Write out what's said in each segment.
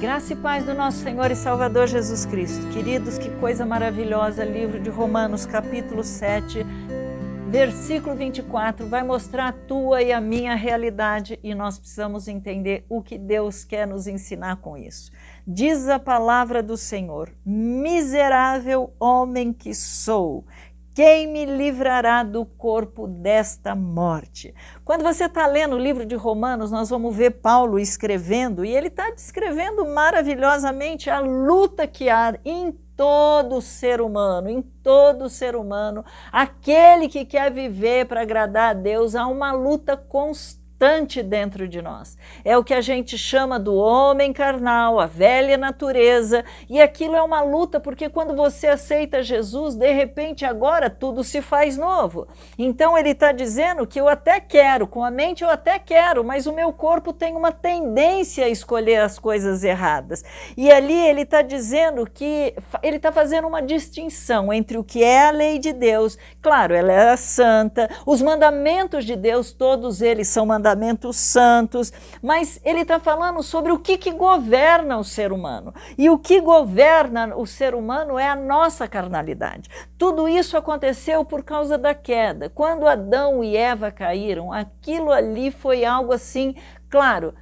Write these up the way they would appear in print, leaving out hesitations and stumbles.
Graça e paz do nosso Senhor e Salvador Jesus Cristo. Queridos, que coisa maravilhosa, livro de Romanos, capítulo 7, versículo 24, vai mostrar a tua e a minha realidade e nós precisamos entender o que Deus quer nos ensinar com isso. Diz a palavra do Senhor: miserável homem que sou, quem me livrará do corpo desta morte? Quando você está lendo o livro de Romanos, nós vamos ver Paulo escrevendo, e ele está descrevendo maravilhosamente a luta que há em todo ser humano, aquele que quer viver para agradar a Deus, há uma luta constante dentro de nós. É o que a gente chama do homem carnal, a velha natureza, e aquilo é uma luta, porque quando você aceita Jesus, de repente agora tudo se faz novo. Então ele está dizendo que eu até quero, com a mente eu até quero, mas o meu corpo tem uma tendência a escolher as coisas erradas. E ali ele está dizendo que ele está fazendo uma distinção entre o que é a lei de Deus, claro, ela é santa, os mandamentos de Deus, todos eles são mandamentos santos, mas ele está falando sobre o que governa o ser humano. E o que governa o ser humano é a nossa carnalidade. Tudo isso aconteceu por causa da queda. Quando Adão e Eva caíram, aquilo ali foi algo assim, claro,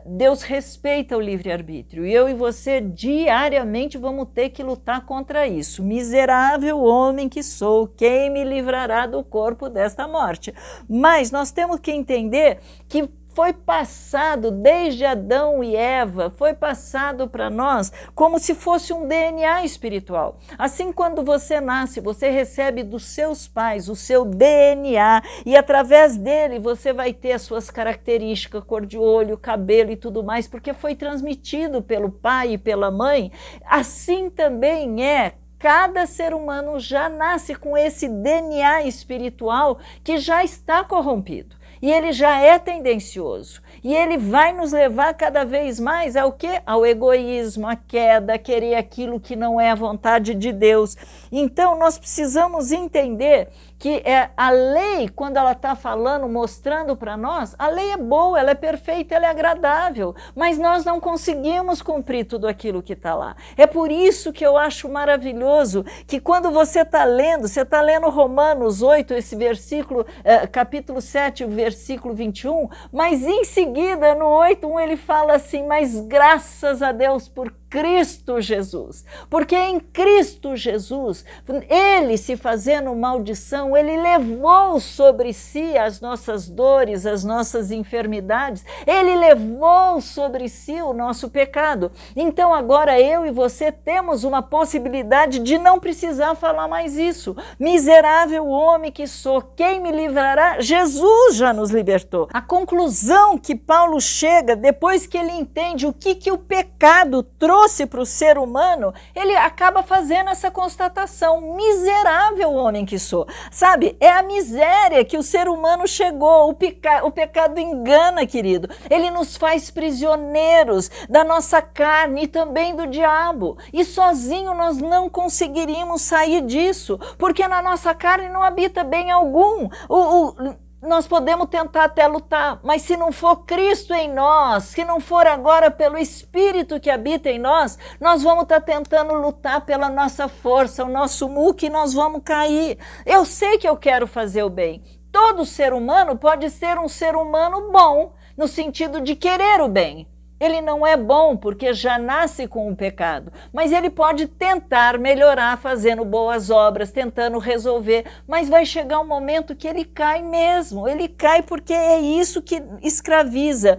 Deus respeita o livre-arbítrio e eu e você diariamente vamos ter que lutar contra isso. Miserável homem que sou, quem me livrará do corpo desta morte? Mas nós temos que entender que foi passado desde Adão e Eva, foi passado para nós como se fosse um DNA espiritual. Assim, quando você nasce, você recebe dos seus pais o seu DNA e através dele você vai ter as suas características, cor de olho, cabelo e tudo mais, porque foi transmitido pelo pai e pela mãe. Assim também é. Cada ser humano já nasce com esse DNA espiritual que já está corrompido. E ele já é tendencioso. E ele vai nos levar cada vez mais ao quê? Ao egoísmo, à queda, a querer aquilo que não é a vontade de Deus. Então, nós precisamos entender que a lei, quando ela está falando, mostrando para nós, a lei é boa, ela é perfeita, ela é agradável, mas nós não conseguimos cumprir tudo aquilo que está lá. É por isso que eu acho maravilhoso que quando você está lendo Romanos 8, esse versículo, capítulo 7, o versículo 21, mas em seguida, no 8:1, ele fala assim: mas graças a Deus por Cristo Jesus, porque em Cristo Jesus, ele se fazendo maldição, ele levou sobre si as nossas dores, as nossas enfermidades, ele levou sobre si o nosso pecado. Então agora eu e você temos uma possibilidade de não precisar falar mais isso. Miserável homem que sou, quem me livrará? Jesus já nos libertou. A conclusão que Paulo chega, depois que ele entende o que o pecado trouxe para o ser humano, ele acaba fazendo essa constatação: miserável homem que sou. Sabe, é a miséria que o ser humano chegou. O pecado engana, querido. Ele nos faz prisioneiros da nossa carne e também do diabo. E sozinho nós não conseguiríamos sair disso, porque na nossa carne não habita bem algum. Nós podemos tentar até lutar, mas se não for Cristo em nós, se não for agora pelo Espírito que habita em nós, nós vamos estar tentando lutar pela nossa força, o nosso muque, e nós vamos cair. Eu sei que eu quero fazer o bem. Todo ser humano pode ser um ser humano bom, no sentido de querer o bem. Ele não é bom porque já nasce com o pecado, mas ele pode tentar melhorar fazendo boas obras, tentando resolver, mas vai chegar um momento que ele cai mesmo, ele cai porque é isso que escraviza.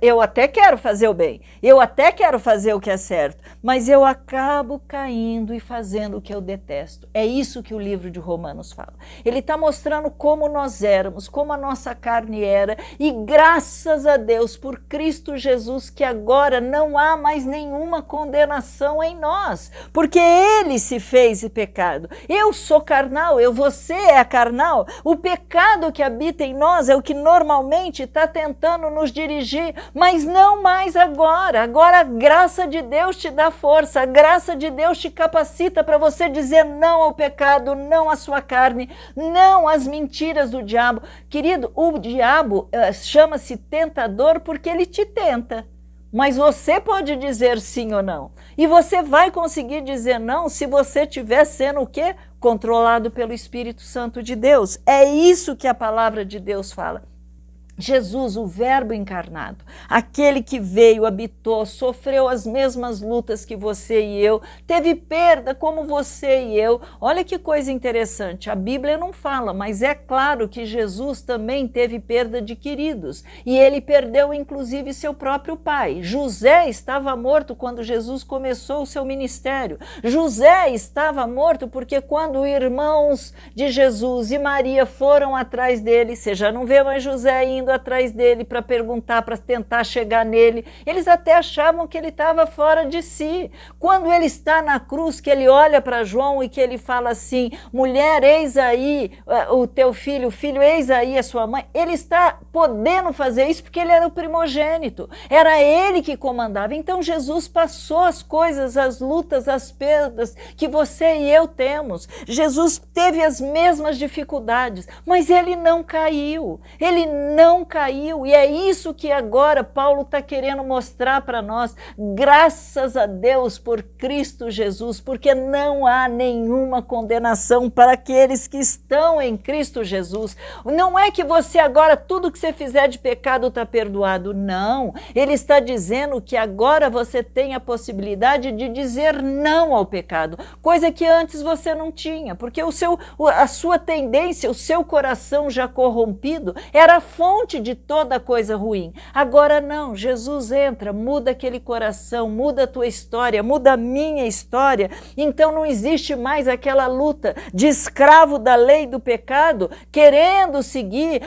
Eu até quero fazer o bem, eu até quero fazer o que é certo, mas eu acabo caindo e fazendo o que eu detesto. É isso que o livro de Romanos fala. Ele está mostrando como nós éramos, como a nossa carne era, e graças a Deus por Cristo Jesus, que agora não há mais nenhuma condenação em nós, porque ele se fez pecado. Eu sou carnal, você é carnal. O pecado que habita em nós é o que normalmente está tentando nos dirigir, mas não mais agora. Agora a graça de Deus te dá força, a graça de Deus te capacita para você dizer não ao pecado, não à sua carne, não às mentiras do diabo. Querido, o diabo chama-se tentador porque ele te tenta. Mas você pode dizer sim ou não. E você vai conseguir dizer não se você estiver sendo o quê? Controlado pelo Espírito Santo de Deus. É isso que a palavra de Deus fala. Jesus, o Verbo encarnado, aquele que veio, habitou, sofreu as mesmas lutas que você e eu, teve perda como você e eu. Olha que coisa interessante, a Bíblia não fala, mas é claro que Jesus também teve perda de queridos, e ele perdeu inclusive seu próprio pai. José estava morto quando Jesus começou o seu ministério. José estava morto porque quando irmãos de Jesus e Maria foram atrás dele, você já não vê mais José indo atrás dele para perguntar, para tentar chegar nele. Eles até achavam que ele estava fora de si. Quando ele está na cruz, que ele olha para João e que ele fala assim: mulher, eis aí o teu filho, filho, eis aí a sua mãe. Ele está podendo fazer isso porque ele era o primogênito. Era ele que comandava. Então Jesus passou as coisas, as lutas, as perdas que você e eu temos. Jesus teve as mesmas dificuldades, mas ele não caiu. Ele não caiu, e é isso que agora Paulo está querendo mostrar para nós. Graças a Deus por Cristo Jesus, porque não há nenhuma condenação para aqueles que estão em Cristo Jesus. Não é que você agora, tudo que você fizer de pecado está perdoado, não. Ele está dizendo que agora você tem a possibilidade de dizer não ao pecado, coisa que antes você não tinha, porque a sua tendência, o seu coração já corrompido, era a fonte de toda coisa ruim. Agora não, Jesus entra, muda aquele coração, muda a tua história, muda a minha história. Então não existe mais aquela luta de escravo da lei do pecado, querendo seguir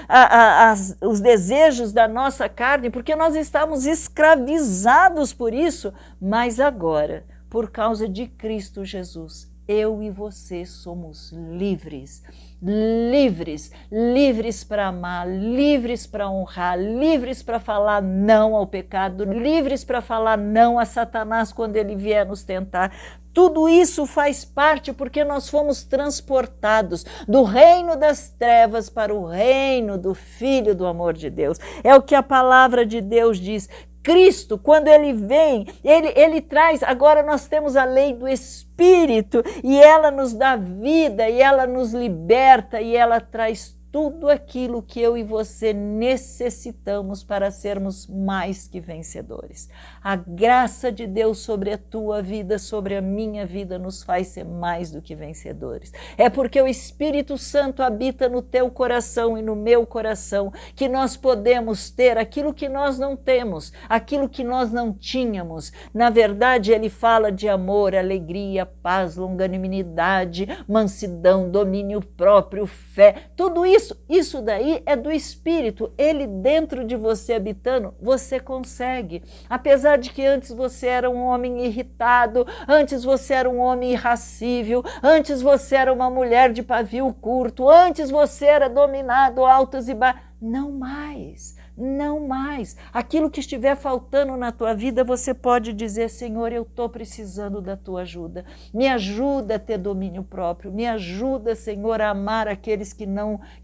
os desejos da nossa carne, porque nós estamos escravizados por isso. Mas agora, por causa de Cristo Jesus, eu e você somos livres. Livres, livres para amar, livres para honrar, livres para falar não ao pecado, livres para falar não a Satanás quando ele vier nos tentar. Tudo isso faz parte porque nós fomos transportados do reino das trevas para o reino do Filho do amor de Deus. É o que a palavra de Deus diz. Cristo, quando ele vem, ele traz, agora nós temos a lei do Espírito, e ela nos dá vida, e ela nos liberta, e ela traz tudo aquilo que eu e você necessitamos para sermos mais que vencedores. A graça de Deus sobre a tua vida, sobre a minha vida, nos faz ser mais do que vencedores. É porque o Espírito Santo habita no teu coração e no meu coração que nós podemos ter aquilo que nós não temos, aquilo que nós não tínhamos. Na verdade, ele fala de amor, alegria, paz, longanimidade, mansidão, domínio próprio, fé, tudo isso daí é do Espírito. Ele dentro de você habitando, você consegue. Apesar de que antes você era um homem irritado, antes você era um homem irracível, antes você era uma mulher de pavio curto, antes você era dominado altos e baixos. Não mais. Não mais. Aquilo que estiver faltando na tua vida, você pode dizer: Senhor, eu estou precisando da tua ajuda. Me ajuda a ter domínio próprio. Me ajuda, Senhor, a amar aqueles que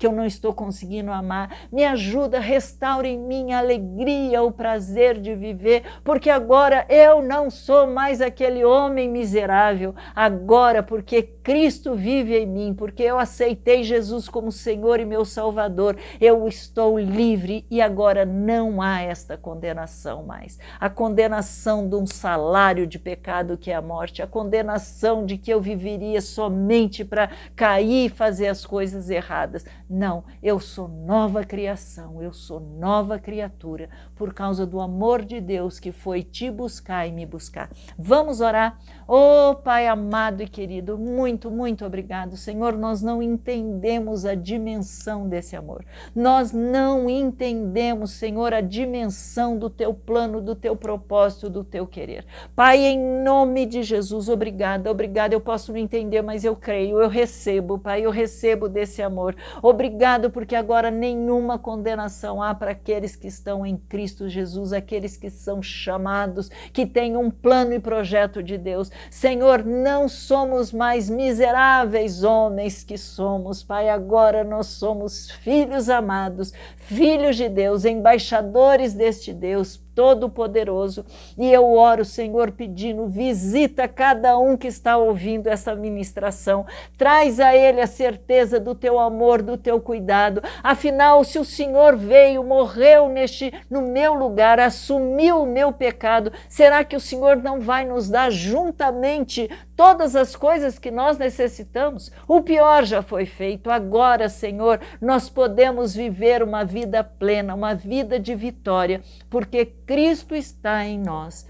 eu não estou conseguindo amar. Me ajuda, restaura em mim a alegria, o prazer de viver, porque agora eu não sou mais aquele homem miserável. Agora, porque Cristo vive em mim, porque eu aceitei Jesus como Senhor e meu Salvador, eu estou livre e agora não há esta condenação mais. A condenação de um salário de pecado que é a morte, a condenação de que eu viveria somente para cair e fazer as coisas erradas. Não, eu sou nova criação, eu sou nova criatura por causa do amor de Deus que foi te buscar e me buscar. Vamos orar? Oh, Pai amado e querido, muito, muito obrigado. Senhor, nós não entendemos a dimensão desse amor. Nós não entendemos, Senhor, a dimensão do teu plano, do teu propósito, do teu querer. Pai, em nome de Jesus, obrigada, obrigada. Eu posso não entender, mas eu creio, eu recebo, Pai, eu recebo desse amor. Obrigado, porque agora nenhuma condenação há para aqueles que estão em Cristo Jesus, aqueles que são chamados, que têm um plano e projeto de Deus. Senhor, não somos mais miseráveis homens que somos, Pai, agora nós somos filhos amados, filhos de Deus, embaixadores deste Deus, Todo-Poderoso. E eu oro, Senhor, pedindo, visita cada um que está ouvindo essa ministração, traz a ele a certeza do teu amor, do teu cuidado. Afinal, se o Senhor veio, morreu no meu lugar, assumiu o meu pecado, será que o Senhor não vai nos dar juntamente todas as coisas que nós necessitamos? O pior já foi feito. Agora, Senhor, nós podemos viver uma vida plena, uma vida de vitória, porque Cristo está em nós.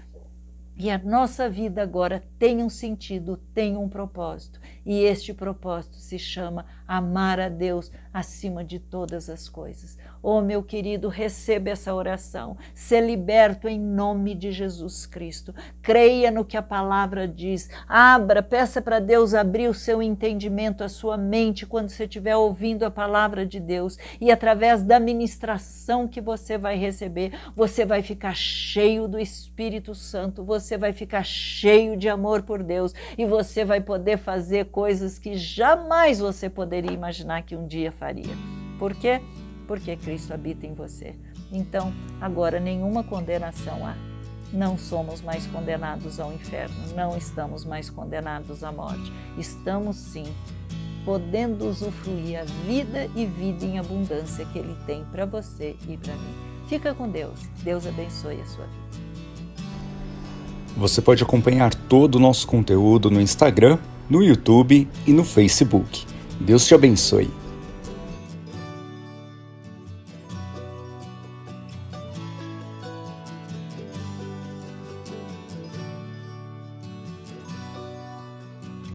E a nossa vida agora tem um sentido, tem um propósito. E este propósito se chama amar a Deus acima de todas as coisas. Oh, meu querido, receba essa oração. Ser liberto em nome de Jesus Cristo. Creia no que a palavra diz. Abra, peça para Deus abrir o seu entendimento, a sua mente, quando você estiver ouvindo a palavra de Deus. E através da ministração que você vai receber, você vai ficar cheio do Espírito Santo. Você vai ficar cheio de amor por Deus e você vai poder fazer coisas que jamais você poderia imaginar que um dia faria. Por quê? Porque Cristo habita em você. Então, agora nenhuma condenação há. Não somos mais condenados ao inferno, não estamos mais condenados à morte. Estamos sim podendo usufruir a vida e vida em abundância que Ele tem para você e para mim. Fica com Deus. Deus abençoe a sua vida. Você pode acompanhar todo o nosso conteúdo no Instagram, no YouTube e no Facebook. Deus te abençoe.